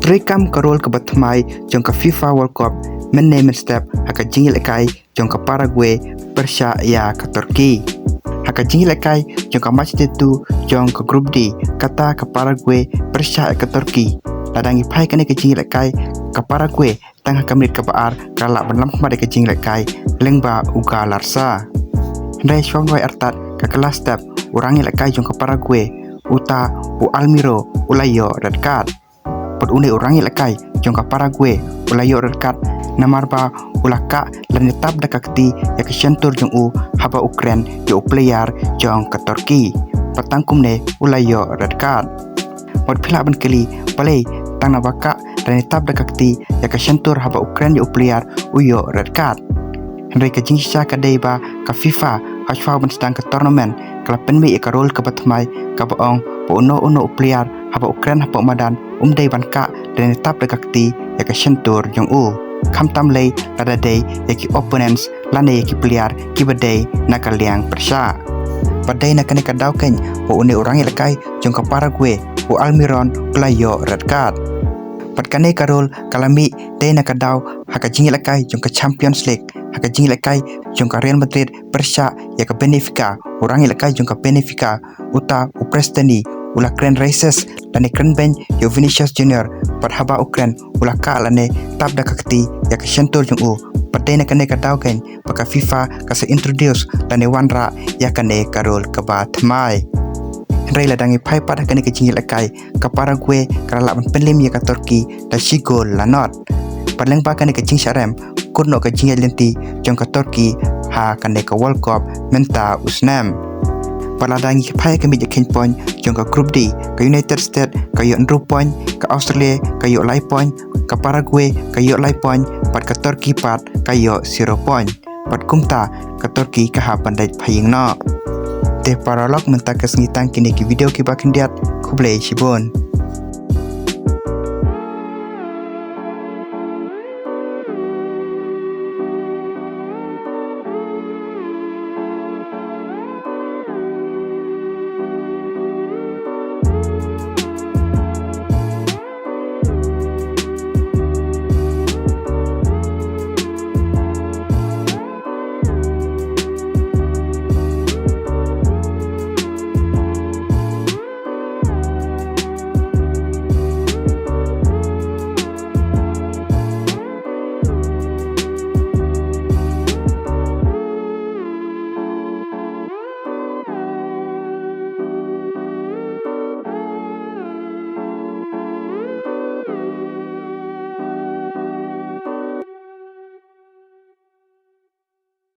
Trei kam karol ke thymmai jong ke FIFA World Cup mynne step haka jingil lhkai jong ke Paraguay Persia ya ke Turki. Haka jingil lhkai jong ke match itu jong ke grup D kata ke Paraguay Persia ya ke Turki. Ladangi pai kene ke jingil lhkai ke Paraguay tang haka menit ke baar kalak benlam kemade ke jingil lhkai lengba uga larsa. Hendai syongwai artat ke kelas step urangi lhkai jong ke Paraguay uta u Almiro ulayo red card. Pod une urangi lhkai jong ke Paraguay ulayo red card namarba ulaka lan tetap dakakti ya ke shentur jong u haba Ukraine yo player jong ke Turki patangkumne ulayo red card. Pod pila ban kali balai tang nabaka dan tetap dakakti ya ke shentur haba Ukraine yo player uyo red card. Henry ke jingsha ke deba ke FIFA hashwa ban sedang ke tournament kala penmi e karol ke thymmai ke baong po uno player haba Ukraine haba madan dei ban ka dan tetap dakakti ya ke shentur jong u kam tamlei lada day yaki opponents lane yaki player kibadai nakaliang Persia. Badai nakane kadauken po une urangi lhkai jong ke Paraguay po Almiron ulayo red card. Patkane karol kalami day nakadau haka jingil lhkai jong ke Champions League haka jingil lhkai jong ke Real Madrid Persia ya ke Benfica urangi lhkai jong ke Benfica uta uprestani ula kren races lane kren ben yo Vinicius Junior pat haba Ukraine ula ka lane tab dakakti ya ke shentur jong u padai nakane kadauken baka FIFA kase introduce lane wanra ya kane karol ke thymmai. Hendai ladangi pai pada kane ke jingil lhkai ke Paraguay kala ban penlim ya ke Turki da sigol lanot padleng ba kane ke jing sharem kurno ke jingil lenti jong ke Turki ha kane ke World Cup menta usnam. Paladangi pai kami je ken point jong ke grup D ke United States ke yo 2 point ke Australia ke yo lai point ke Paraguay ke yo lai point pat ke Turki pat ke yo 0 point pat kumta ke Turki ke ha pandai phaying no te paralog menta ke sengitan kini ki video ki bakindiat kublai shibon.